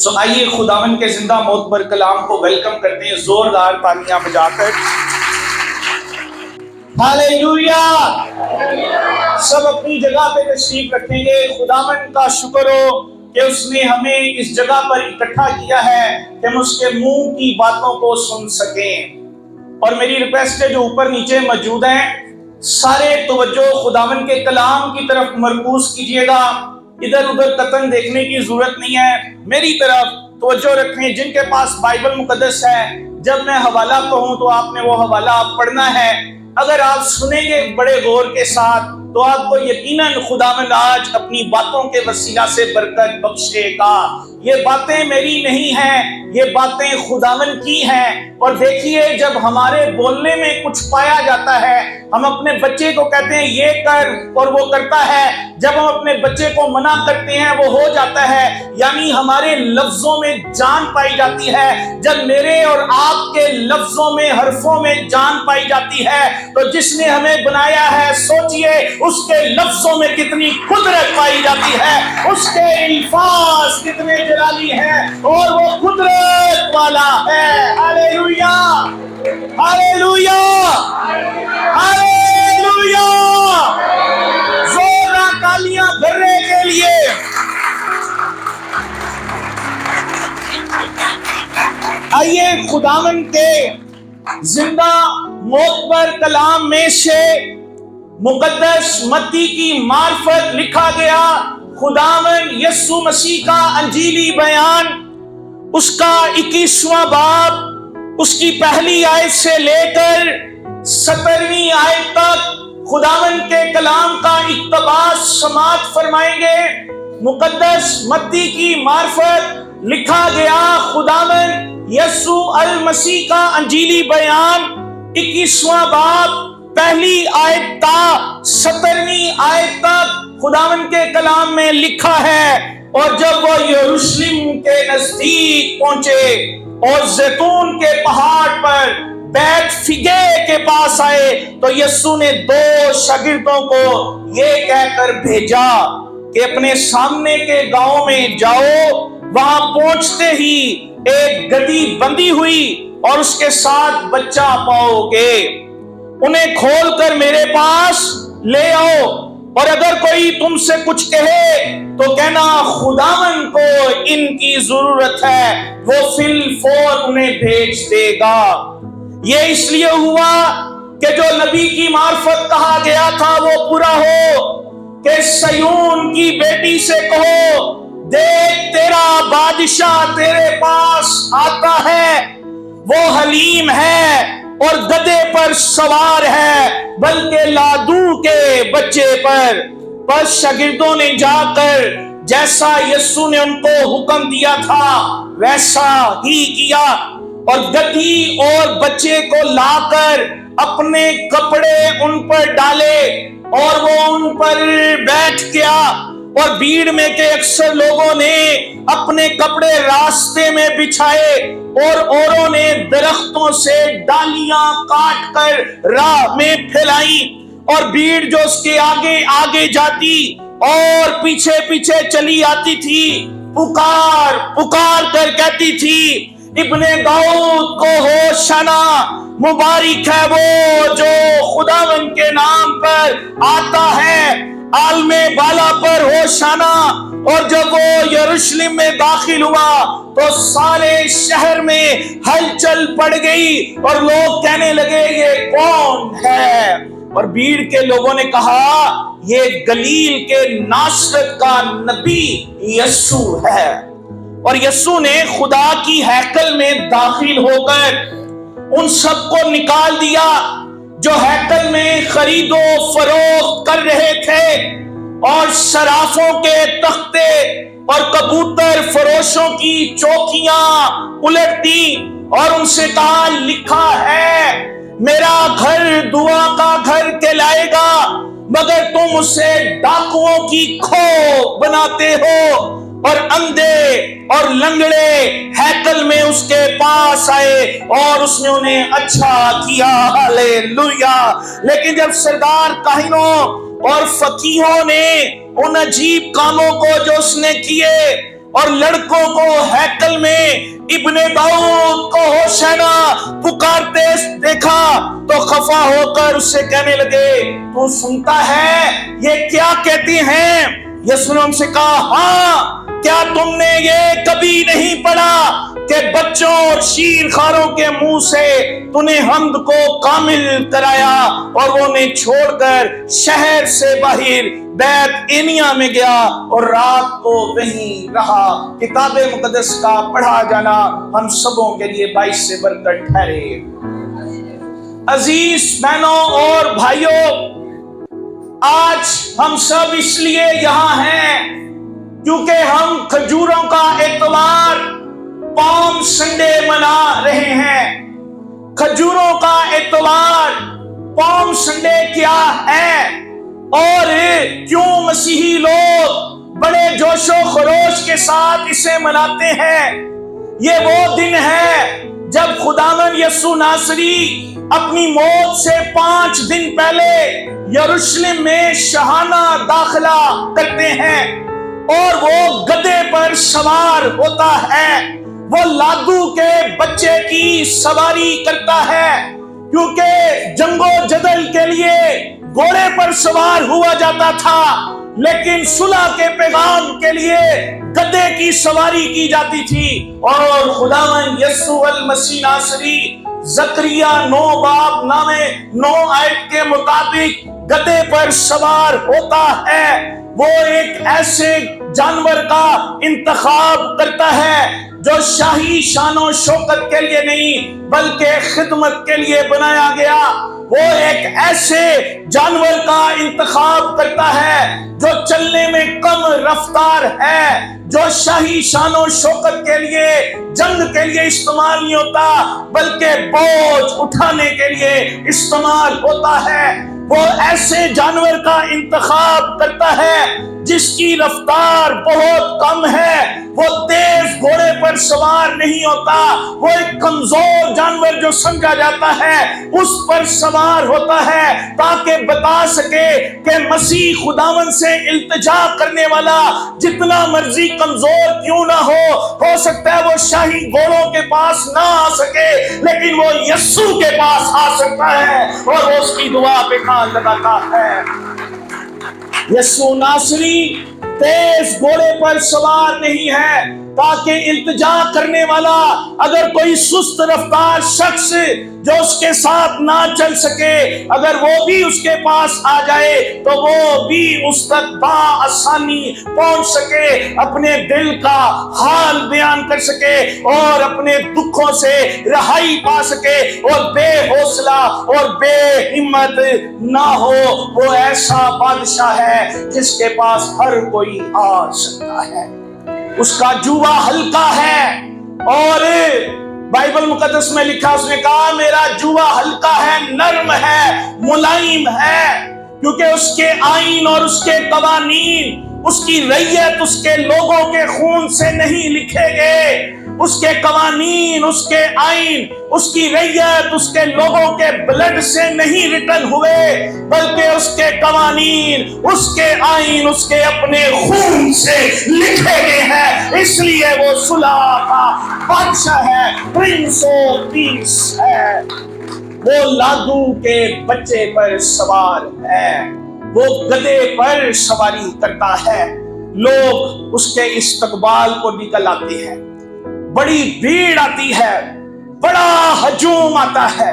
سو آئیے خداوند کے زندہ معتبر کلام کو ویلکم کرتے ہیں زوردار تالیاں بجا کر۔ ہاللیلویا۔ سب اپنی جگہ پہ تشریف رکھیں گے۔ خداوند کا شکر ہو کہ اس نے ہمیں اس جگہ پر اکٹھا کیا ہے کہ ہم اس کے منہ کی باتوں کو سن سکیں۔ اور میری ریکویسٹ ہے جو اوپر نیچے موجود ہیں سارے توجہ خداوند کے کلام کی طرف مرکوز کیجئے گا، ادھر ادھر قطن دیکھنے کی ضرورت نہیں ہے، میری طرف توجہ رکھیں۔ جن کے پاس بائبل مقدس ہے جب میں حوالہ کہوں تو آپ نے وہ حوالہ پڑھنا ہے۔ اگر آپ سنیں گے بڑے غور کے ساتھ تو آپ کو یقیناً خداوند آج اپنی باتوں کے وسیلہ سے برکت بخشے گا۔ یہ باتیں میری نہیں ہیں، یہ باتیں خداوند کی ہیں۔ اور دیکھیے جب ہمارے بولنے میں کچھ پایا جاتا ہے، ہم اپنے بچے کو کہتے ہیں یہ کر اور وہ کرتا ہے، جب ہم اپنے بچے کو منع کرتے ہیں وہ ہو جاتا ہے، یعنی ہمارے لفظوں میں جان پائی جاتی ہے۔ جب میرے اور آپ کے لفظوں میں حرفوں میں جان پائی جاتی ہے تو جس نے ہمیں بنایا ہے سوچئے اس کے لفظوں میں کتنی قدرت پائی جاتی ہے، اس کے الفاظ کتنے جلالی ہیں اور وہ قدرت والا ہے۔ ہاللیلویا، ہاللیلویا، ہاللیلویا۔ زوردار تالیاں بھرنے کے لیے۔ آئیے خداوند کے زندہ معتبر کلام میں سے مقدس متی کی معرفت لکھا گیا خداوند یسوع مسیح کا انجیلی بیان، اس کا 21واں باب، اس کی پہلی آیت سے لے کر 17ویں آیت تک خداوند کے کلام کا اقتباس سماعت فرمائیں گے۔ مقدس متی کی معرفت لکھا گیا خداوند یسوع المسیح کا انجیلی بیان، 21واں باب، پہلی آیت تا 17ویں آیت تک خداوند کے کلام میں لکھا ہے۔ اور جب وہ یروشلم کے نزدیک پہنچے اور زیتون کے پہاڑ پر بیت فگے کے پاس آئے تو یسوع نے 2 شاگردوں کو یہ کہہ کر بھیجا کہ اپنے سامنے کے گاؤں میں جاؤ، وہاں پہنچتے ہی ایک گدھی بندھی ہوئی اور اس کے ساتھ بچہ پاؤ گے، انہیں کھول کر میرے پاس لے آؤ، اور اگر کوئی تم سے کچھ کہے تو کہنا خداوند کو ان کی ضرورت ہے، وہ فی الفور انہیں بھیج دے گا۔ یہ اس لیے ہوا کہ جو نبی کی معرفت کہا گیا تھا وہ پورا ہو کہ صیون کی بیٹی سے کہو دیکھ تیرا بادشاہ تیرے پاس آتا ہے، وہ حلیم ہے اور گدھے پر سوار ہے، بلکہ لادو کے بچے پر۔ بس شاگردوں نے جا کر جیسا یسوع نے ان کو حکم دیا تھا ویسا ہی کیا، اور گدھی اور بچے کو لا کر اپنے کپڑے ان پر ڈالے اور وہ ان پر بیٹھ گیا۔ اور بھیڑ میں کے اکثر لوگوں نے اپنے کپڑے راستے میں بچھائے اور اوروں نے درختوں سے ڈالیاں کاٹ کر راہ میں پھیلائی، اور بھیڑ جو اس کے آگے آگے جاتی اور پیچھے پیچھے چلی آتی تھی پکار پکار کر کہتی تھی ابن داؤد کو ہوشنا، مبارک ہے وہ جو خداوند کے نام پر آتا ہے، عالم بالا پر ہوشنا۔ اور جب وہ یروشلم میں داخل ہوا تو سارے شہر میں ہلچل پڑ گئی اور لوگ کہنے لگے یہ کون ہے؟ اور بھیڑ کے لوگوں نے کہا یہ گلیل کے ناصرت کا نبی یسوع ہے۔ اور یسوع نے خدا کی ہیکل میں داخل ہو کر ان سب کو نکال دیا جو ہیکل میں خرید و فروخت کر رہے تھے، اور صرافوں کے تختے اور کبوتر فروشوں کی چوکیاں الٹ دی اور ان سے کہا لکھا ہے میرا گھر دعا کا گھر کہلائے گا، مگر تم اسے ڈاکوؤں کی کھو بناتے ہو۔ اور اندھے اور لنگڑے ہیکل میں اس کے پاس آئے اور اس نے انہیں اچھا کیا۔ ہاللیلویا۔ لیکن جب سردار کاہنوں اور فقیہوں نے ان عجیب کاموں کو جو اس نے کیے اور لڑکوں کو ہیکل میں ابن داؤد کو ہوشینا پکارتے دیکھا تو خفا ہو کر اس سے کہنے لگے تو سنتا ہے یہ کیا کہتی ہیں؟ یسوع نے ان سے کہا ہاں، کیا تم نے یہ کبھی نہیں پڑھا کہ بچوں اور شیر خاروں کے منہ سے تو نے حمد کو کامل کرایا؟ اور وہ نے چھوڑ کر شہر سے باہر بیت اینیا میں گیا اور رات کو وہیں رہا۔ کتاب مقدس کا پڑھا جانا ہم سبوں کے لیے باعث سے برکت ٹھہرے۔ عزیز بہنوں اور بھائیوں، آج ہم سب اس لیے یہاں ہیں کیونکہ ہم کھجوروں کا اتوار پام سنڈے منا رہے ہیں۔ کھجوروں کا اتوار پام سنڈے کیا ہے اور کیوں مسیحی لوگ بڑے جوش و خروش کے ساتھ اسے مناتے ہیں؟ یہ وہ دن ہے جب خداوند یسوع ناصری اپنی موت سے 5 دن پہلے یروشلم میں شاہانہ داخلہ کرتے ہیں اور وہ گدھے پر سوار ہوتا ہے۔ وہ لادو کے بچے کی سواری کرتا ہے، کیونکہ جنگ و جدل کے لیے گھوڑے پر سوار ہوا جاتا تھا، لیکن صلح کے پیغام کے لیے گدھے کی سواری کی جاتی تھی۔ اور خداوند یسوع المسیح ناصری زکریا 9 باب 9 آیت کے مطابق گدھے پر سوار ہوتا ہے۔ وہ ایک ایسے جانور کا انتخاب کرتا ہے جو شاہی شان و شوکت کے لیے نہیں بلکہ خدمت کے لیے بنایا گیا۔ وہ ایک ایسے جانور کا انتخاب کرتا ہے جو چلنے میں کم رفتار ہے، جو شاہی شان و شوکت کے لیے جنگ کے لیے استعمال نہیں ہوتا بلکہ بوجھ اٹھانے کے لیے استعمال ہوتا ہے۔ وہ ایسے جانور کا انتخاب کرتا ہے جس کی رفتار بہت کم ہے۔ وہ تیز گھوڑے پر سوار نہیں ہوتا، وہ ایک کمزور جانور جو سمجھا جاتا ہے اس پر سوار ہوتا ہے تاکہ بتا سکے کہ مسیح خداوند سے التجا کرنے والا جتنا مرضی کمزور کیوں نہ ہو سکتا ہے وہ شاہی گھوڑوں کے پاس نہ آ سکے لیکن وہ یسوع کے پاس آ سکتا ہے اور وہ اس کی دعا پہ کان لگاتا ہے۔ یسوع ناصری تیز گھوڑے پر سوار نہیں ہے تاکہ التجا کرنے والا اگر کوئی سست رفتار شخص جو اس کے ساتھ نہ چل سکے اگر وہ بھی اس کے پاس آ جائے تو وہ بھی اس تک بآسانی پہنچ سکے، اپنے دل کا حال بیان کر سکے اور اپنے دکھوں سے رہائی پا سکے اور بے حوصلہ اور بے ہمت نہ ہو۔ وہ ایسا بادشاہ ہے جس کے پاس ہر کوئی آ سکتا ہے، اس کا جوا ہلکا ہے اور بائبل مقدس میں لکھا اس نے کہا میرا جوا ہلکا ہے، نرم ہے، ملائم ہے، کیونکہ اس کے آئین اور اس کے قوانین، اس کی رعیت اس کے لوگوں کے خون سے نہیں لکھے گئے، اس کے قوانین، اس کے آئین، اس کی رعیت اس کے لوگوں کے بلڈ سے نہیں ریٹن ہوئے بلکہ اس کے قوانین، اس کے آئین اس کے اپنے خون سے لکھے گئے ہیں۔ اس لیے وہ صلح کا بادشاہ ہے، پرنس آف پیس ہے۔ وہ لادو کے بچے پر سوار ہے، وہ گدھے پر سواری کرتا ہے۔ لوگ اس کے استقبال کو نکل آتے ہیں، بڑی بھیڑ آتی ہے، بڑا ہجوم آتا ہے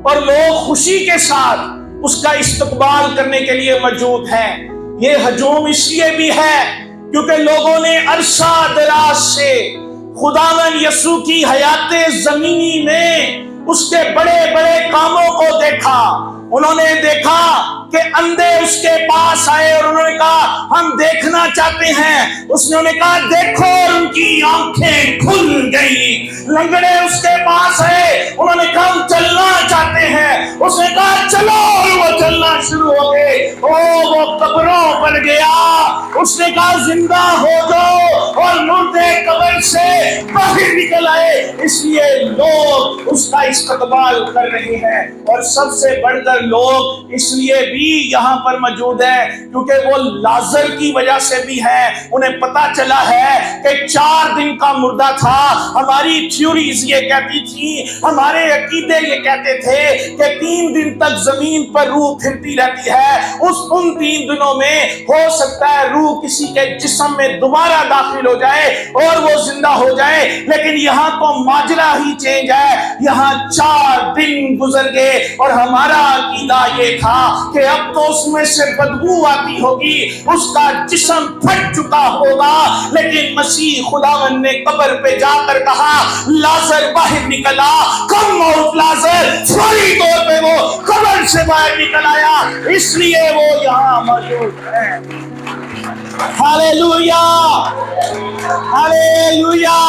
اور لوگ خوشی کے ساتھ اس کا استقبال کرنے کے لیے موجود ہیں۔ یہ ہجوم اس لیے بھی ہے کیونکہ لوگوں نے عرصہ دراز سے خداوند یسوع کی حیات زمینی میں اس کے بڑے بڑے کاموں کو دیکھا۔ انہوں نے دیکھا کہ اندھے اس کے پاس آئے اور انہوں نے کہا ہم دیکھنا چاہتے ہیں۔ اس نے کہا دیکھو، ان کی آنکھیں کھل گئی۔ لنگڑے اس کے پاس آئے، انہوں نے کہا ہم چلنا چاہتے ہیں۔ اس نے کہا چلو، اور وہ چلنا شروع ہو گئے۔ وہ قبروں پر گیا، اس نے کہا زندہ ہو جاؤ اور مردے قبر سے باہر نکل آئے۔ اس لیے لوگ اس کا استقبال کر رہے ہیں، اور سب سے بڑھ کر لوگ اس لیے بھی یہاں پر موجود ہیں کیونکہ وہ لازر کی وجہ سے بھی ہے۔ انہیں پتا چلا ہے کہ 4 دن کا مردہ تھا۔ ہماری تھیوریز یہ کہتی تھی، ہمارے عقیدے یہ کہتے تھے کہ 3 دن تک زمین پر روح پھرتی رہتی ہے۔ ان 3 دنوں میں ہو سکتا ہے روح کسی کے جسم میں دوبارہ داخل ہو جائے اور وہ زندہ ہو جائے، لیکن یہاں تو ماجرا ہی چینج ہے۔ یہاں 4 دن گزر گئے اور ہمارا عقیدہ یہ تھا کہ اب تو اس میں سے بدبو آتی ہوگی، اس کا جسم پھٹ چکا ہوگا، لیکن مسیح خداوند نے قبر پہ جا کر کہا لازر باہر نکلا۔ کم موت لازر، فوری طور پہ وہ قبر سے باہر نکل آیا، اس لیے وہ یہاں موجود ہے۔ Hallelujah, hallelujah.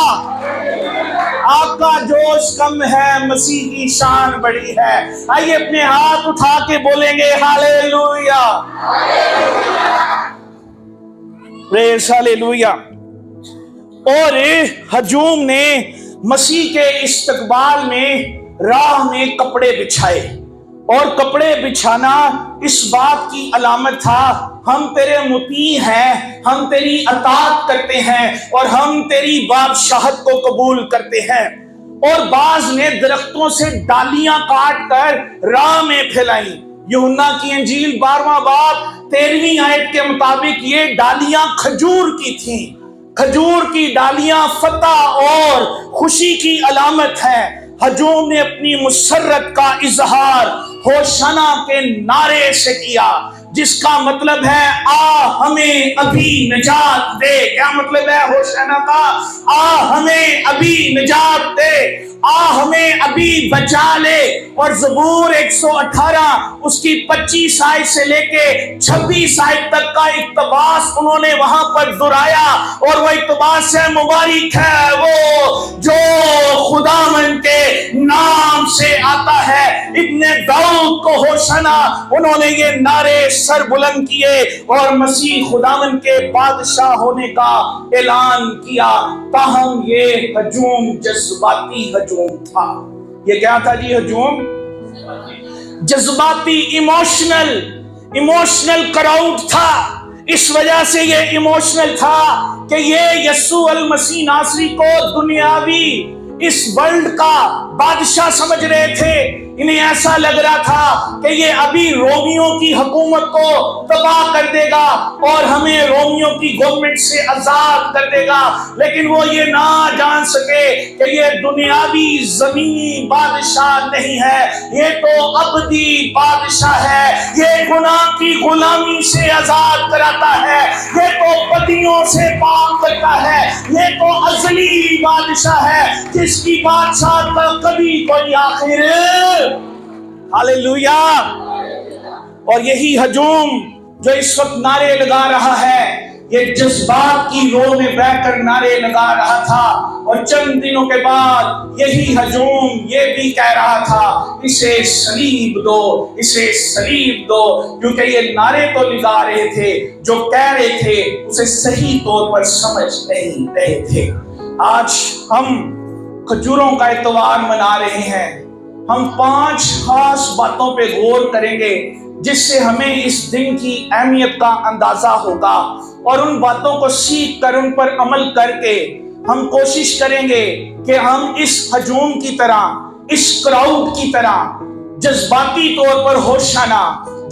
آپ کا جوش کم ہے، مسیح کی شان بڑی ہے۔ آئیے اپنے ہاتھ اٹھا کے بولیں گے ہاللویا، پریز ہاللویا۔ اور ہجوم نے مسیح کے استقبال میں راہ میں کپڑے بچھائے، اور کپڑے بچھانا اس بات کی علامت تھا ہم تیرے مطیع ہیں، ہم تیری اطاعت کرتے ہیں اور ہم تیری بادشاہت کو قبول کرتے ہیں۔ اور بعض نے درختوں سے ڈالیاں کاٹ کر راہ میں پھیلائیں۔ یوحنا کی انجیل 12واں باب 13ویں آیت کے مطابق یہ ڈالیاں کھجور کی تھیں۔ کھجور کی ڈالیاں فتح اور خوشی کی علامت ہے۔ ہجوم نے اپنی مسرت کا اظہار ہوشنا کے نعرے سے کیا، جس کا مطلب ہے آ ہمیں ابھی نجات دے۔ کیا مطلب ہے ہوشنا کا؟ آ ہمیں ابھی نجات دے، آ ہمیں ابھی بچا لے۔ اور زبور 118 اس کی 25 آیت سے لے کے 26 آیت تک کا اقتباس انہوں نے وہاں پر دہرایا، اور وہ اقتباس ہے مبارک ہے وہ جو خداوند کے نام سے آتا ہے۔ ابن داؤد کو ہوشنا، انہوں نے یہ نعرے سر بلند کیے اور مسیح خداوند کے بادشاہ ہونے کا اعلان کیا۔ تاہم یہ ہجوم جذباتی ہجوم تھا۔ یہ کیا تھا جی ہجوم؟ جذباتی، ایموشنل کراؤڈ تھا۔ اس وجہ سے یہ ایموشنل تھا کہ یہ یسوع المسیح ناصری کو دنیاوی اس ورلڈ کا بادشاہ سمجھ رہے تھے۔ انہیں ایسا لگ رہا تھا کہ یہ ابھی رومیوں کی حکومت کو تباہ کر دے گا اور ہمیں رومیوں کی گورنمنٹ سے آزاد کر دے گا، لیکن وہ یہ نہ جان سکے کہ یہ دنیاوی زمینی بادشاہ نہیں ہے، یہ تو ابدی بادشاہ ہے۔ یہ گناہ کی غلامی سے آزاد کراتا ہے، یہ تو بدیوں سے پاک کرتا ہے، یہ تو ازلی بادشاہ ہے جس کی بادشاہت کا کبھی کوئی آخر۔ ہاللویا۔ اور یہی ہجوم جو اس وقت نعرے لگا رہا ہے، یہ جذبات کی رو میں بہ کر نعرے لگا رہا تھا، اور چند دنوں کے بعد یہی ہجوم یہ بھی کہہ رہا تھا اسے صلیب دو، اسے صلیب دو، کیونکہ یہ نعرے تو لگا رہے تھے، جو کہہ رہے تھے اسے صحیح طور پر سمجھ نہیں رہے تھے۔ آج ہم کھجوروں کا اتوار منا رہے ہیں۔ ہم 5 خاص باتوں پہ غور کریں گے جس سے ہمیں اس دن کی اہمیت کا اندازہ ہوگا، اور ان باتوں کو سیکھ کر ان پر عمل کر کے ہم کوشش کریں گے کہ ہم اس ہجوم کی طرح، اس کراؤڈ کی طرح جذباتی طور پر ہوشانہ،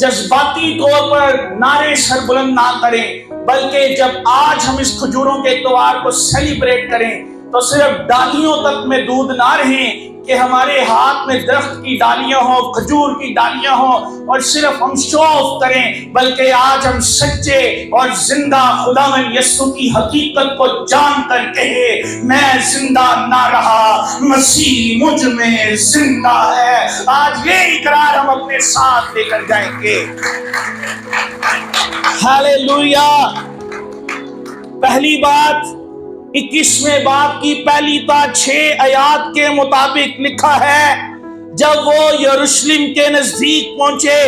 جذباتی طور پر نعرے سر بلند نہ کریں، بلکہ جب آج ہم اس کھجوروں کے اتوار کو سیلیبریٹ کریں تو صرف ڈالیوں تک میں دودھ نہ رہیں کہ ہمارے ہاتھ میں درخت کی ڈالیاں ہوں، کھجور کی ڈالیاں ہوں اور صرف ہم شو آف کریں، بلکہ آج ہم سچے اور زندہ خداوند یسوع کی حقیقت کو جان کر کہے میں زندہ نہ رہا، مسیح مجھ میں زندہ ہے۔ آج یہ اقرار ہم اپنے ساتھ لے کر جائیں گے۔ ہاللویا۔ پہلی بات 21ویں باب کی پہلی تا 6 آیات کے مطابق لکھا ہے، جب وہ یروشلم کے نزدیک پہنچے،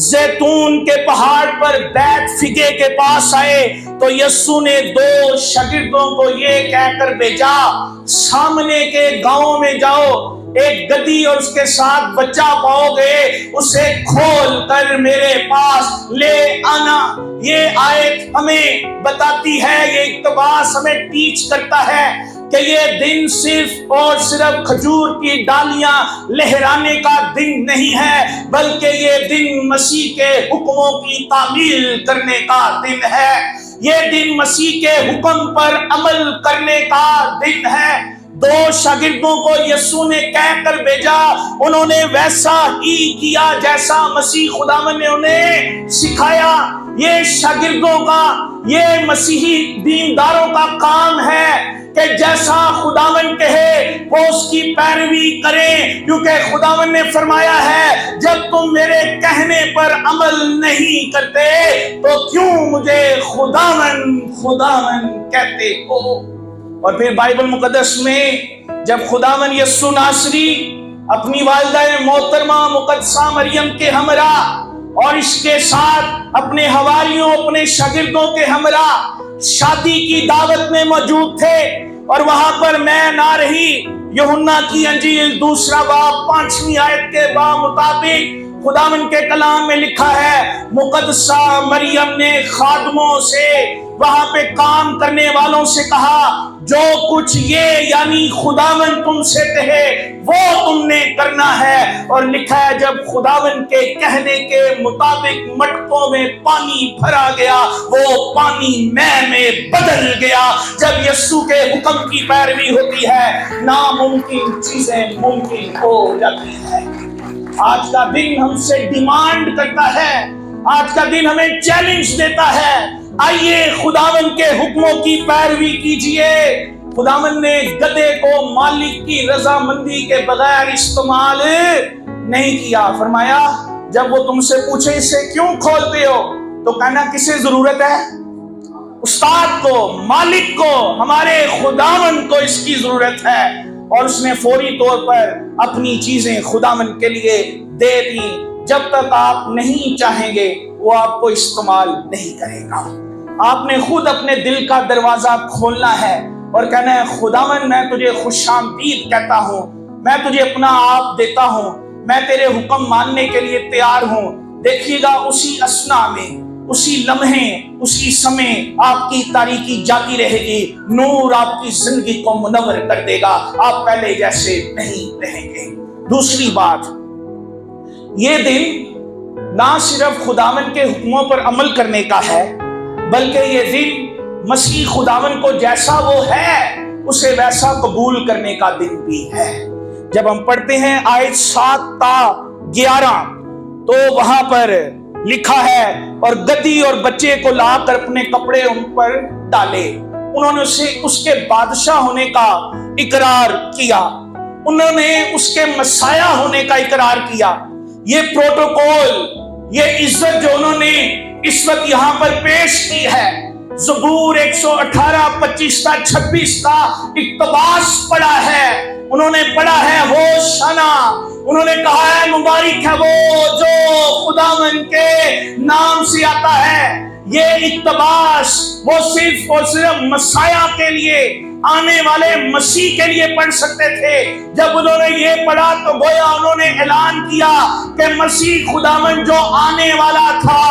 زیتون کے پہاڑ پر بیت فگے کے پاس آئے تو یسوع نے 2 شاگردوں کو یہ کہہ کر بھیجا، سامنے کے گاؤں میں جاؤ، ایک گدھی اور اس کے ساتھ بچہ پاؤ گے، اسے کھول کر میرے پاس لے آنا۔ یہ آیت ہمیں بتاتی ہے، یہ اقتباس ہمیں ٹیچ کرتا ہے کہ یہ دن صرف اور صرف کھجور کی ڈالیاں لہرانے کا دن نہیں ہے، بلکہ یہ دن مسیح کے حکموں کی تعمیل کرنے کا دن ہے۔ یہ دن مسیح کے حکم پر عمل کرنے کا دن ہے۔ 2 شاگردوں کو یسوع نے کہہ کر بھیجا، انہوں نے ویسا ہی کیا جیسا مسیح خداوند نے انہیں سکھایا۔ یہ شاگردوں کا، یہ مسیحی دینداروں کا کام ہے کہ جیسا خداوند کہے وہ اس کی پیروی کریں، کیونکہ خداوند نے فرمایا ہے جب تم میرے کہنے پر عمل نہیں کرتے تو کیوں مجھے خداوند خداوند کہتے ہو۔ اور پھر بائبل مقدس میں جب خداوند یسوع ناصری اپنی والدہ محترمہ مقدسہ مریم کے ہمراہ اور اس کے ساتھ اپنے حواریوں، اپنے شاگردوں کے ہمراہ شادی کی دعوت میں موجود تھے، اور وہاں پر میں نہ رہی یوحنا کی انجیل 2 باب 5 آیت کے مطابق خداوند کے کلام میں لکھا ہے، مقدسہ مریم نے خادموں سے، وہاں پہ کام کرنے والوں سے کہا، جو کچھ یہ یعنی خداوند تم سے کہے وہ تم نے کرنا ہے۔ اور لکھا ہے جب خداوند کے کہنے کے مطابق مٹکوں میں پانی بھرا گیا، وہ پانی میں بدل گیا۔ جب یسوع کے حکم کی پیروی ہوتی ہے، ناممکن چیزیں ممکن ہو جاتی ہیں۔ آج کا دن ہم سے ڈیمانڈ کرتا ہے، آج کا دن ہمیں چیلنج دیتا ہے، آئیے خداوند کے حکموں کی پیروی کیجئے۔ خداوند نے گدھے کو مالک کی رضامندی کے بغیر استعمال نہیں کیا۔ فرمایا جب وہ تم سے پوچھے اسے کیوں کھولتے ہو تو کہنا کسے ضرورت ہے؟ استاد کو، مالک کو، ہمارے خداوند کو اس کی ضرورت ہے۔ اور اس نے فوری طور پر اپنی چیزیں خداوند کے لیے دے دی۔ جب تک آپ نہیں چاہیں گے وہ آپ کو استعمال نہیں کرے گا۔ آپ نے خود اپنے دل کا دروازہ کھولنا ہے اور کہنا ہے خداوند میں تجھے خوش آمدید کہتا ہوں، میں تجھے اپنا آپ دیتا ہوں، میں تیرے حکم ماننے کے لیے تیار ہوں۔ دیکھیے گا اسی اثنا میں، اسی لمحے، اسی سمے آپ کی تاریکی جاتی رہے گی، نور آپ کی زندگی کو منور کر دے گا، آپ پہلے جیسے نہیں رہیں گے۔ دوسری بات، یہ دن نہ صرف خداوند کے حکموں پر عمل کرنے کا ہے، بلکہ یہ دن مسیح خداوند کو جیسا وہ ہے اسے ویسا قبول کرنے کا دن بھی ہے۔ جب ہم پڑھتے ہیں آیت 7 تا 11 تو وہاں پر لکھا ہے، اور گدھی اور بچے کو لا کر اپنے کپڑے ان پر ڈالے، انہوں نے اسے اس کے بادشاہ ہونے کا اقرار کیا، انہوں نے اس کے مسیح ہونے کا اقرار کیا۔ یہ پروٹوکول، یہ عزت جو انہوں نے اس وقت یہاں پر پیش کی ہے، زبور 118 25 تا 26 کا اقتباس پڑھا ہے، انہوں نے پڑھا ہے ہوشنا، انہوں نے کہا ہے مبارک ہے وہ جو خداوند کے نام سے آتا ہے۔ یہ اقتباس وہ صرف اور صرف مسیح کے لیے، آنے والے مسیح کے لیے پڑھ سکتے تھے۔ جب انہوں نے یہ پڑھا تو گویا انہوں نے اعلان کیا کہ مسیح خداوند جو آنے والا تھا،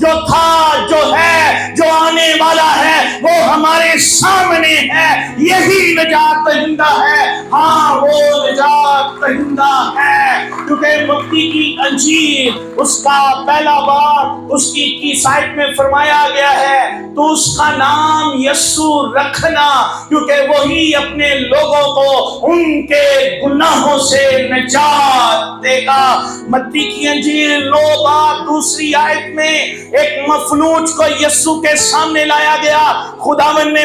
جو تھا، جو ہے، جو آنے والا ہے، وہ ہمارے سامنے ہے، یہی نجات دہندہ ہے۔ ہاں وہ نجات دہندہ ہے، کیونکہ متی کی انجیل اس کا پہلا باب اس کی سائٹ میں فرمایا گیا ہے، تو اس کا نام یسوع رکھنا، کیونکہ وہی اپنے لوگوں کو ان کے گناہوں سے نجات دے گا۔ متی کی انجیل 9 باب 2 آیت میں ایک مفلوج کو یسوع کے سامنے لایا گیا، خداوند نے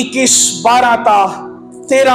21:12-13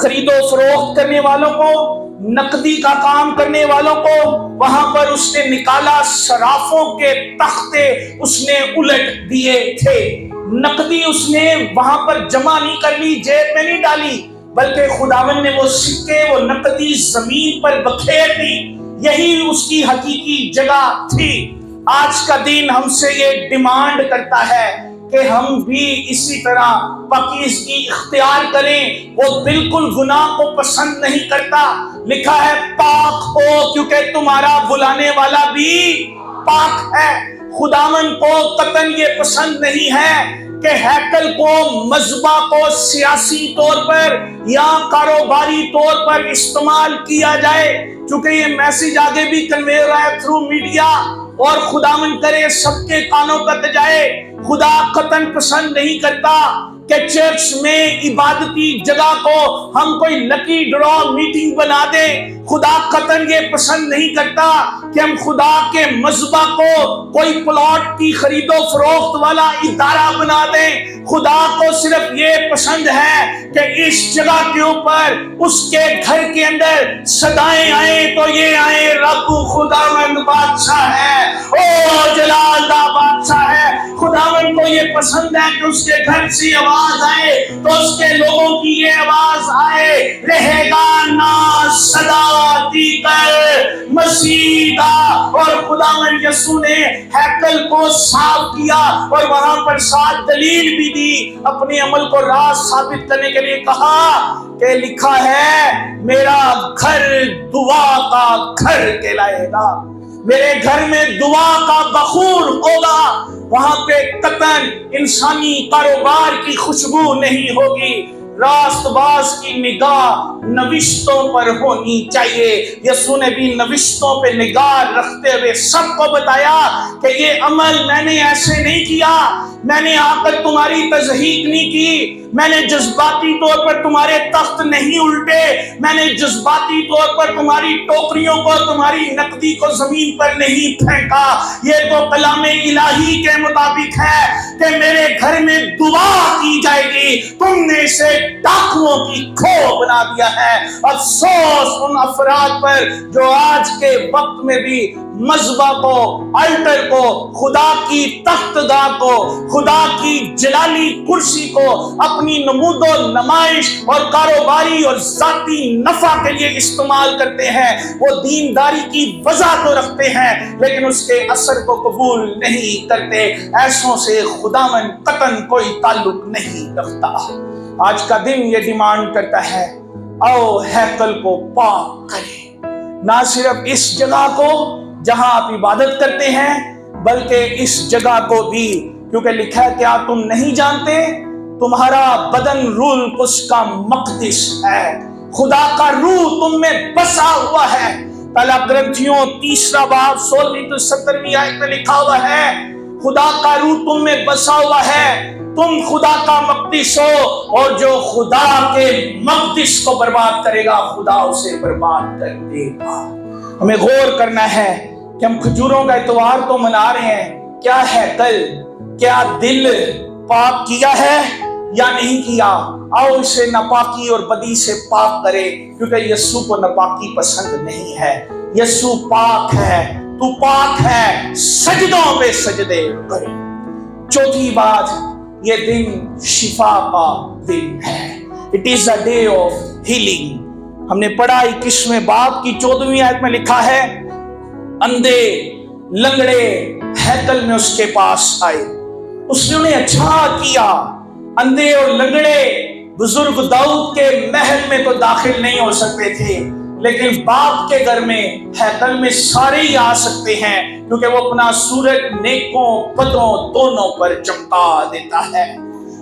خرید و فروخت کرنے والوں کو، نقدی کا کام کرنے والوں کو وہاں پر اس نے نکالا، صرافوں کے تختے اس نے الٹ دیے تھے۔ نقدی اس نے وہاں پر جمع نہیں کر لی، جیب میں نہیں ڈالی، بلکہ خداوند نے وہ سکے، وہ نقدی زمین پر بکھیر دی۔ یہی اس کی حقیقی جگہ تھی۔ آج کا دن ہم سے یہ ڈیمانڈ کرتا ہے کہ ہم بھی اسی طرح پاکیزگی اختیار کریں۔ وہ بالکل گناہ کو پسند نہیں کرتا۔ لکھا ہے پاک ہو کیونکہ تمہارا بلانے والا بھی پاک ہے۔ خداوند کو قطعاً یہ پسند نہیں ہے کہ ہیکل کو، مذبح کو سیاسی طور پر یا کاروباری طور پر استعمال کیا جائے، چونکہ یہ میسج آگے بھی کنوے ہو رہا ہے تھرو میڈیا، اور خداوند کرے سب کے کانوں تک جائے۔ خدا قطعاً پسند نہیں کرتا کہ چرچ میں عبادتی جگہ کو ہم کوئی لکی ڈرا میٹنگ بنا دیں۔ خدا قطعاً یہ پسند نہیں کرتا کہ ہم خدا کے مذبح کو کوئی پلاٹ کی خرید و فروخت والا ادارہ بنا دیں۔ خدا کو صرف یہ پسند ہے کہ اس جگہ کے اوپر، اس کے گھر کے اندر صدائیں آئیں تو یہ آئیں، رب خداوند بادشاہ ہے، او جلال دا بادشاہ ہے۔ خداوند کو یہ پسند ہے کہ اس کے گھر سے آواز آئے تو اس کے لوگوں کی یہ آواز آئے، رہے گا نا صدا دی کر مسیحا۔ اور خداوند یسوع نے ہیکل کو صاف کیا اور وہاں پر ساتھ دلیل بھی دی، اپنے عمل کو راست ثابت کرنے کے لیے کہا کہ لکھا ہے میرا گھر دعا کا گھر کہلائے گا، میرے گھر میں دعا کا بخور ہوگا۔ وہاں پہ قطعاً انسانی کاروبار کی خوشبو نہیں ہوگی، راست باز کی نگاہ نوشتوں پر ہونی چاہیے۔ یسوع نے بھی نوشتوں پہ نگاہ رکھتے ہوئے سب کو بتایا کہ یہ عمل میں نے ایسے نہیں کیا، میں نے آ کر تمہاری تضحیق نہیں کی، میں نے جذباتی طور پر تمہارے تخت نہیں الٹے، میں نے جذباتی طور پر تمہاری ٹوکریوں کو، تمہاری نقدی کو زمین پر نہیں پھینکا۔ یہ تو کلام الہی کے مطابق ہے کہ میرے گھر میں دعا کی جائے گی، تم نے اسے ڈاکوؤں کی کھو بنا دیا ہے۔ افسوس ان افراد پر جو آج کے وقت میں بھی مذبح کو، الٹر کو، خدا کی تخت گاہ کو، خدا کی جلالی کرسی کو اپنی نمود و نمائش اور کاروباری اور ذاتی نفع کے لیے استعمال کرتے ہیں۔ وہ دینداری کی وجہ تو رکھتے ہیں لیکن اس کے اثر کو قبول نہیں کرتے۔ ایسوں سے خداوند قطعاً کوئی تعلق نہیں رکھتا۔ آج کا دن یہ ڈیمانڈ کرتا ہے آؤ ہیکل کو پاک کریں، نہ صرف اس جگہ کو جہاں آپ عبادت کرتے ہیں بلکہ اس جگہ کو بھی، کیونکہ لکھا ہے کیا تم نہیں جانتے تمہارا بدن روح القدس کا مقدس ہے، خدا کا روح تم میں بسا ہوا ہے۔ پہلا گرنتھیوں 3 باب 16 سے 17 آیت میں لکھا ہوا ہے خدا کا روح تم میں بسا ہوا ہے، تم خدا کا مقدس ہو، اور جو خدا کے مقدس کو برباد کرے گا خدا اسے برباد کر دے گا۔ ہمیں غور کرنا ہے کہ ہم کھجوروں کا اتوار تو منا رہے ہیں، کیا ہیکل، کیا دل پاک کیا ہے یا نہیں کیا؟ آؤ اسے ناپاکی اور بدی سے پاک کرے، کیونکہ یسوع کو ناپاکی پسند نہیں ہے۔ یسوع پاک ہے، تو پاک ہے، سجدوں پہ سجدے کرے۔ چوتھی بات، یہ دن شفا کا دن ہے۔ It is a day of healing۔ ہم نے پڑھا 21ویں باب کی 14ویں آیت میں لکھا ہے اندھے لنگڑے ہیکل میں اس کے پاس آئے، اس نے انہیں اچھا کیا۔ اندھے اور لنگڑے بزرگ داؤد کے محل میں تو داخل نہیں ہو سکتے تھے، لیکن باپ کے گھر میں، ہیکل میں سارے ہی آ سکتے ہیں، کیونکہ وہ اپنا سورج نیکوں بدوں دونوں پر چمکا دیتا ہے۔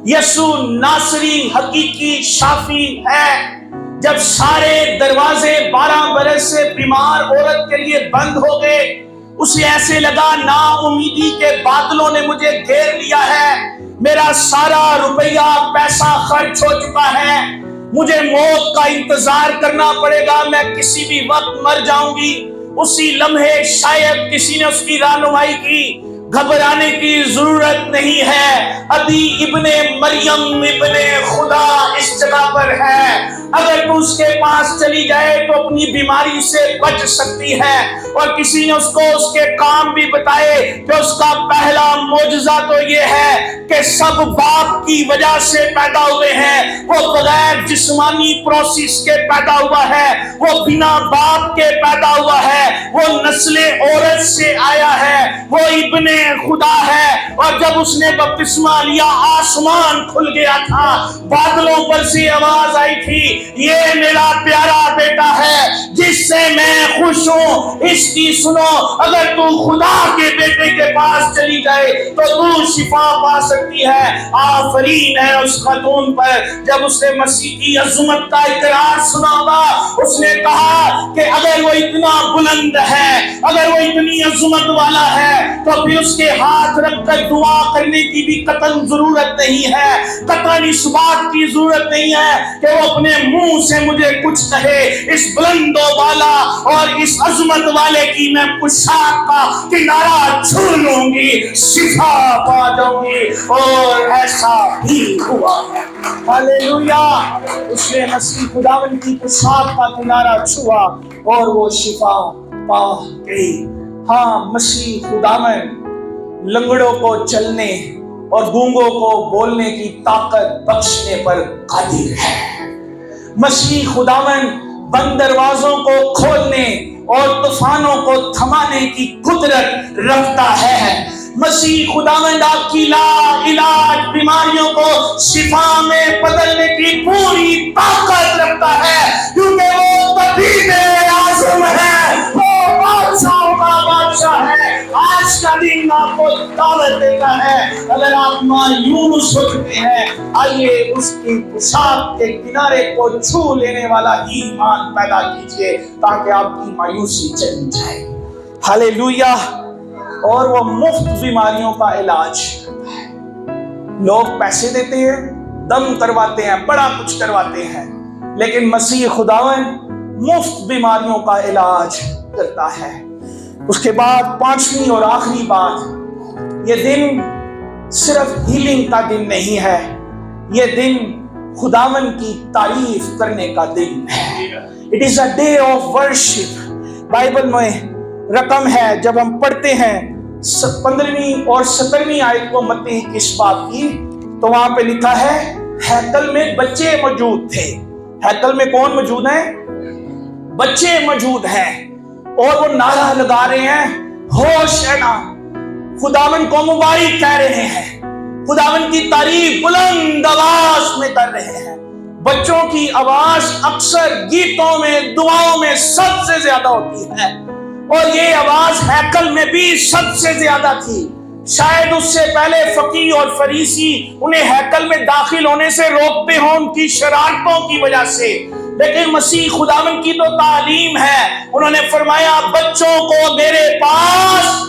یسوع ناصری حقیقی شافی ہے۔ جب سارے دروازے 12 برس سے بیمار عورت کے لیے بند ہو گئے، اسے ایسے لگا نا امیدی کے بادلوں نے مجھے گھیر لیا ہے، میرا سارا روپیہ پیسہ خرچ ہو چکا ہے، مجھے موت کا انتظار کرنا پڑے گا، میں کسی بھی وقت مر جاؤں گی۔ اسی لمحے شاید کسی نے اس کی رہنمائی کی، گھبرانے کی ضرورت نہیں ہے، ابھی ابن مریم ابن خدا اس جگہ پر ہے، اگر تو اس کے پاس چلی جائے تو اپنی بیماری سے بچ سکتی ہے۔ اور کسی نے اس کو اس کے کام بھی بتائے کہ اس کا پہلا معجزہ تو یہ ہے کہ سب باپ کی وجہ سے پیدا ہوئے ہیں، وہ بغیر جسمانی پروسیس کے پیدا ہوا ہے، وہ بنا باپ کے پیدا ہوا ہے، وہ نسل عورت سے آیا ہے، وہ ابن خدا ہے۔ اور جب اس نے بپتسمہ لیا آسمان کھل گیا تھا، بادلوں پر سے آواز آئی تھی، یہ میرا پیارا بیٹا ہے جس سے میں خوش ہوں، اس کی سنو۔ اگر تو خدا کے بیٹے کے پاس چلی جائے تو تو شفا پا سکتی ہے۔ آفرین ہے اس خاتون پر، جب اس نے مسیح کی عظمت کا اقرار سنا ہوگا، اس نے کہا کہ اگر وہ اتنا بلند ہے، اگر وہ اتنی عظمت والا ہے تو پھر اس کے ہاتھ رکھ کر دعا کرنے کی بھی قطعاً ضرورت نہیں ہے، قطعاً اس بات کی ضرورت نہیں ہے کہ وہ اپنے منہ سے مجھے کچھ کہے۔ اس بلند و بالا اور اس عظمت والے کی میں پوشاک کا کنارہ چھو لوں گی، شفا پا جاؤں گی، اور ایسا بھی ہوا۔ ہاللویا! اس نے مسیح خداوند کی پوشاک کا کنارہ چھوا اور وہ شفا پا گئی۔ ہاں، مسیح خداوند لنگڑوں کو چلنے اور گونگوں کو بولنے کی طاقت بخشنے پر قادر ہے۔ مسیح خداوند بند دروازوں کو کھولنے اور طوفانوں کو تھمانے کی قدرت رکھتا ہے۔ مسیح خداوند آپ کی لا علاج بیماریوں کو شفا میں بدلنے کی پوری طاقت رکھتا ہے، کیونکہ وہ طبیب اعظم ہے، وہ بادشاہوں کا بادشاہ ہے۔ آج کا دن آپ کو دعوت دیتا ہے، اگر آپ مایوس ہو چکے ہیں، آئیے اس کی پوشاک کے کنارے کو چھو لینے والا ہی ایمان پیدا کیجیے تاکہ آپ کی مایوسی چلی جائے۔ ہاللویا! اور وہ مفت بیماریوں کا علاج کرتا ہے۔ لوگ پیسے دیتے ہیں، دم کرواتے ہیں، بڑا کچھ کرواتے ہیں، لیکن مسیح خداوند مفت بیماریوں کا علاج کرتا ہے۔ اس کے بعد پانچویں اور آخری بات، یہ دن صرف ہیلنگ کا دن نہیں ہے، یہ دن خداوند کی تعریف کرنے کا دن ہے۔ It is a day of worship۔ Bible میں رقم ہے، جب ہم پڑھتے ہیں 15ویں اور 17ویں آیت کو متی کی اس بات کی، تو وہاں پہ لکھا ہے ہیکل میں بچے موجود تھے۔ ہیکل میں کون موجود ہیں؟ بچے موجود ہیں، اور وہ نعرہ لگا رہے ہیں، ہوشنا، خداوند کو مبارک کہہ رہے ہیں، خداوند کی تعریف بلند آواز میں کر رہے ہیں۔ بچوں کی آواز اکثر گیتوں میں، دعاؤں میں سب سے زیادہ ہوتی ہے، اور یہ آواز ہیکل میں بھی سب سے زیادہ تھی۔ شاید اس سے پہلے فقیہ اور فریسی انہیں ہیکل میں داخل ہونے سے روکتے ہوں ان کی شرارتوں کی وجہ سے، لیکن مسیح خداوند کی تو تعلیم ہے، انہوں نے فرمایا بچوں کو میرے پاس،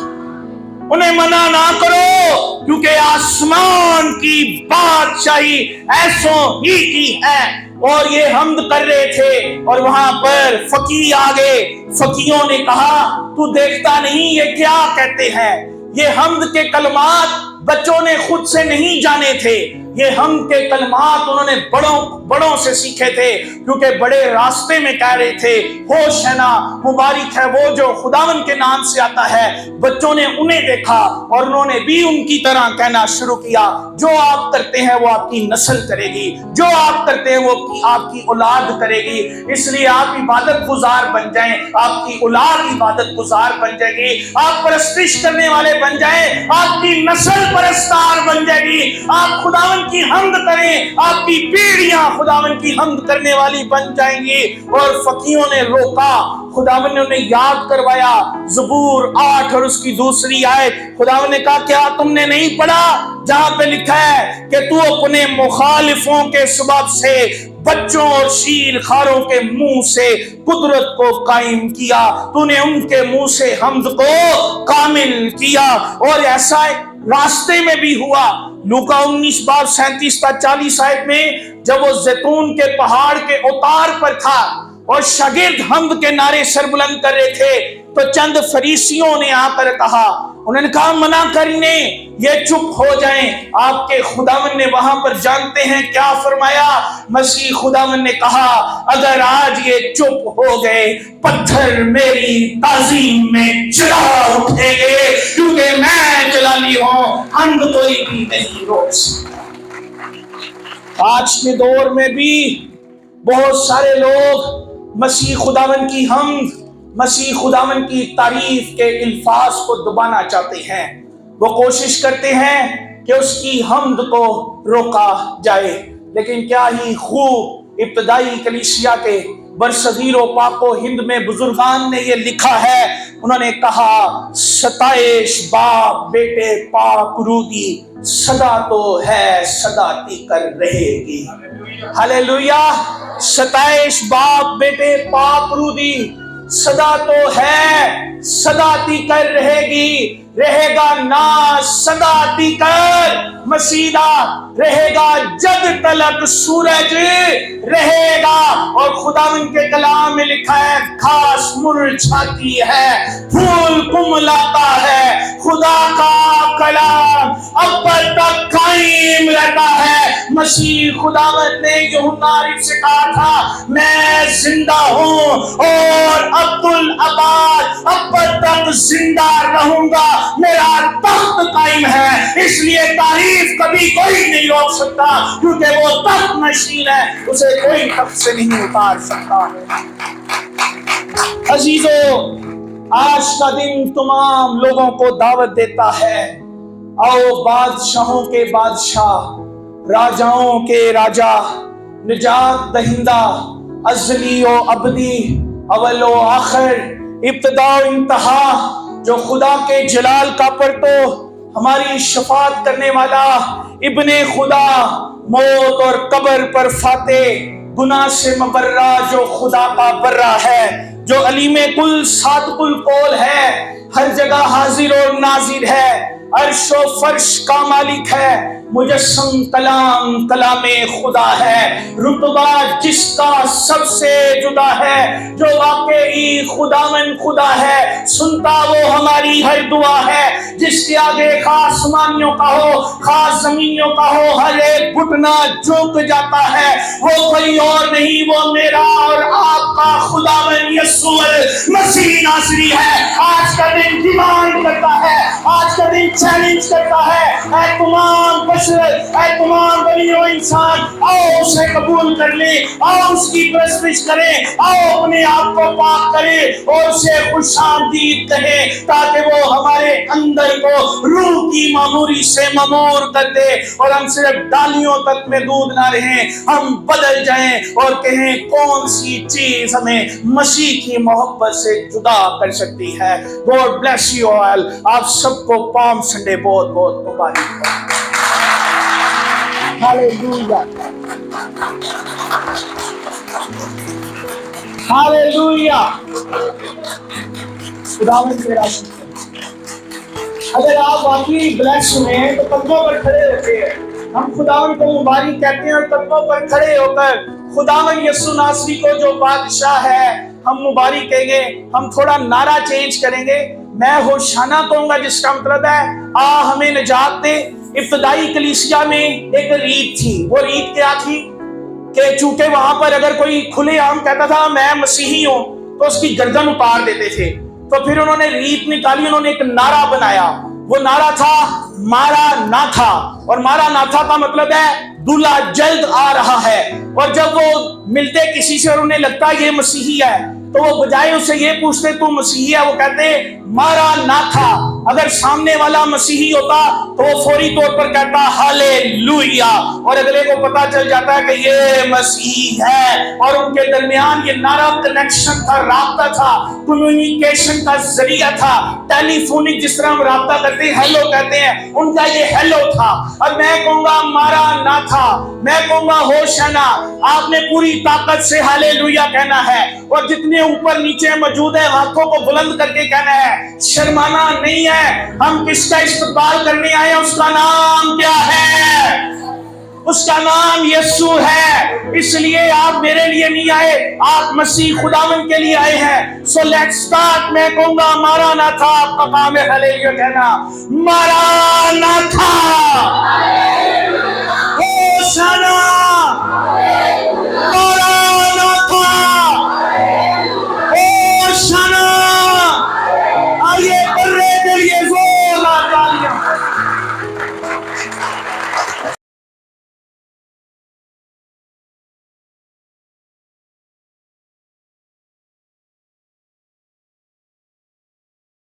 انہیں منع نہ کرو، کیونکہ آسمان کی بادشاہی ایسوں ہی کی ہے۔ اور یہ حمد کر رہے تھے، اور وہاں پر فقیہ آگے، فقیوں نے کہا تو دیکھتا نہیں یہ کیا کہتے ہیں؟ یہ حمد کے کلمات بچوں نے خود سے نہیں جانے تھے، یہ حمد کے کلمات انہوں نے بڑوں سے سیکھے تھے، کیونکہ بڑے راستے میں کہہ رہے تھے ہوشنا، مبارک ہے وہ جو خداوند کے نام سے آتا ہے۔ بچوں نے انہیں دیکھا اور انہوں نے بھی ان کی طرح کہنا شروع کیا، جو آپ کرتے ہیں وہ آپ کی نسل کرے گی، جو آپ کرتے ہیں وہ آپ کی اولاد کرے گی، اس لیے آپ عبادت گزار بن جائیں، آپ کی اولاد عبادت گزار بن جائے گی، آپ پرستش کرنے والے بن جائیں، آپ کی نسل پرستار بن جائے گی، آپ خداوند کی حمد کریں، آپ کی پیڑیاں خداوند کی حمد کرنے والی بن جائیں گی۔ اور فقیوں نے روکا، خداوند نے انہیں یاد کروایا زبور 8 اور اس کی دوسری آیت، خداوند نے کہا کیا تم نے نہیں پڑھا جہاں پہ لکھا ہے کہ تو اپنے مخالفوں کے سبب سے بچوں اور شیر خاروں کے منہ سے قدرت کو قائم کیا، تو نے ان کے منہ سے حمد کو کامل کیا۔ اور ایسا راستے میں بھی ہوا، لوکا 19:37-40 آیت میں، جب وہ زیتون کے پہاڑ کے اوتار پر تھا اور شاگرد حمد کے نعرے سربلند کر رہے تھے، تو چند فریسیوں نے آ کر کہا، انہوں نے کہا منع کرنے، یہ چپ ہو جائیں۔ آپ کے خداوند نے وہاں پر جانتے ہیں کیا فرمایا؟ مسیح خداوند نے کہا اگر آج یہ چپ ہو گئے، پتھر میری تعظیم میں چلا اٹھیں گے، کیونکہ میں جلالی ہوں، ہم کوئی بھی نہیں روک سکتا۔ آج کے دور میں بھی بہت سارے لوگ مسیح خداوند کی حمد، مسیح خداوند کی تعریف کے الفاظ کو دبانا چاہتے ہیں۔ وہ کوشش کرتے ہیں کہ اس کی حمد کو روکا جائے، لیکن کیا ہی خوب ابتدائی کلیسیا کے برصغیر و پاک و ہند میں بزرگان نے یہ لکھا ہے۔ انہوں نے کہا ستائش باپ بیٹے پاک رودی، صدا تو ہے صدا تی کر رہے گی۔ ہلیلویا! ستائش باپ بیٹے پاک رودی، صدا تو ہے صدا تی کر رہے گی، رہے گا نا صدا تی کر مسیدہ، رہے گا جب تلک سورج رہے گا۔ اور خداوند کے کلام میں لکھا ہے گھاس مرجھاتی ہے، پھول کملاتا ہے، خدا کا کلام اب تک قائم رہتا ہے۔ مسیح خداوند نے یوحنا عارف سے کہا تھا میں زندہ ہوں اور عبدالآباد اب تک زندہ رہوں گا، میرا تخت قائم ہے، اس لیے تعریف کبھی کوئی نہیں روک سکتا، کیونکہ وہ تخت نشین ہے، اسے کوئی تخت سے نہیں اتار سکتا۔ عزیزو، آج کا دن تمام لوگوں کو دعوت دیتا ہے، آؤ بادشاہوں کے بادشاہ، راجاؤں کے راجا، نجات دہندہ، ازلی و ابدی، اول و آخر، ابتدا و انتہا، جو خدا کے جلال کا پرتو، ہماری شفاعت کرنے والا، ابن خدا، موت اور قبر پر فاتح، گناہ سے مبرہ، جو خدا کا برہ ہے، جو علیم کل صادق القول ہے، ہر جگہ حاضر اور ناظر ہے، عرش و فرش کا مالک ہے، مجسم کلام کلام خدا ہے، رتبہ جس کا سب سے جدا ہے، جو واقعی خداوند خدا ہے، سنتا وہ ہماری ہر دعا ہے، جس کے آگے خاص آسمانیوں کا ہو خاص زمینیوں کا ہو، ہر ایک گھٹنا جھک جاتا ہے، وہ کوئی اور نہیں، وہ میرا اور آپ کا خداوند یسوع مسیح ناصری ہے۔ آج کا دن ڈیمانڈ کرتا ہے، آج کا دن چیلنج کرتا ہے، اے تمام بشر، اے تمام بنی و انسان، آؤ اسے قبول کر لیں، آؤ اس کی پرستش کریں، آؤ اپنے آپ کو پاک کریں اور اسے خوش آمدید کہیں، تاکہ وہ ہمارے اندر کو روح کی معموری سے معمور کر دے اور ہم صرف ڈالیوں تک محدود نہ رہیں، ہم بدل جائیں اور کہیں کون سی چیز ہمیں مسیح کی محبت سے جدا کر سکتی ہے۔ God bless you all۔ آپ سب کو پام سنڈے بہت بہت مبارک ہو۔ Hallelujah, hallelujah. خداوند میرا شکر۔ اگر آپ واقعی بلیس ہوئے تو قدموں پر کھڑے ہوتے ہیں، ہم خداوند کو مبارک کہتے ہیں اور قدموں پر کھڑے ہو کر خداوند یسوع ناصری کو جو بادشاہ ہے ہم مبارک کہیں گے۔ ہم تھوڑا نعرہ چینج کریں گے، میں ہوشانہ کہوں گا، جس کا مطلب ہے آ ہمیں نجات دے۔ ابتدائی کلیسیا میں ایک ریت تھی، وہ ریت کیا تھی کہ چونکہ وہاں پر اگر کوئی کھلے عام کہتا تھا میں مسیحی ہوں تو اس کی گردن اتار دیتے تھے، تو پھر انہوں نے ریت نکالی، انہوں نے ایک نعرہ بنایا، وہ نعرہ تھا مارا نہ تھا، اور مارا نہ تھا کا مطلب ہے دلہا جلد آ رہا ہے۔ اور جب وہ ملتے کسی سے اور انہیں لگتا یہ مسیحی ہے تو وہ بجائے اسے یہ پوچھتے تو مسیحی ہے، وہ کہتے مارا نہ تھا۔ اگر سامنے والا مسیحی ہوتا تو وہ فوری طور پر کہتا ہاللویا، اور اگلے کو پتا چل جاتا ہے کہ یہ مسیحی ہے، اور ان کے درمیان یہ نعرہ کنیکشن تھا، رابطہ تھا، کمیونیکیشن کا ذریعہ تھا، ٹیلی فونک جس طرح ہم رابطہ کرتے ہیں ہیلو کہتے ہیں، ان کا یہ ہیلو تھا۔ اور میں کہوں گا مارا نہ تھا، میں کہوں گا ہوشنا، آپ نے پوری طاقت سے ہاللویا کہنا ہے، اور جتنے اوپر نیچے موجود ہیں ہاتھوں کو بلند کر کے کہنا ہے، شرمانا نہیں ہے۔ ہم کس کا استقبال کرنے آئے ہیں، اس کا نام کیا ہے؟ اس کا نام یسوع ہے. اس لیے آپ میرے لیے نہیں آئے, آپ مسیح خداوند کے لیے آئے ہیں. So let start. میں کہوں گا ماراناتھا. آپ کا کام ہے ہلیلویا کہنا. ماراناتھا. ہوسانا.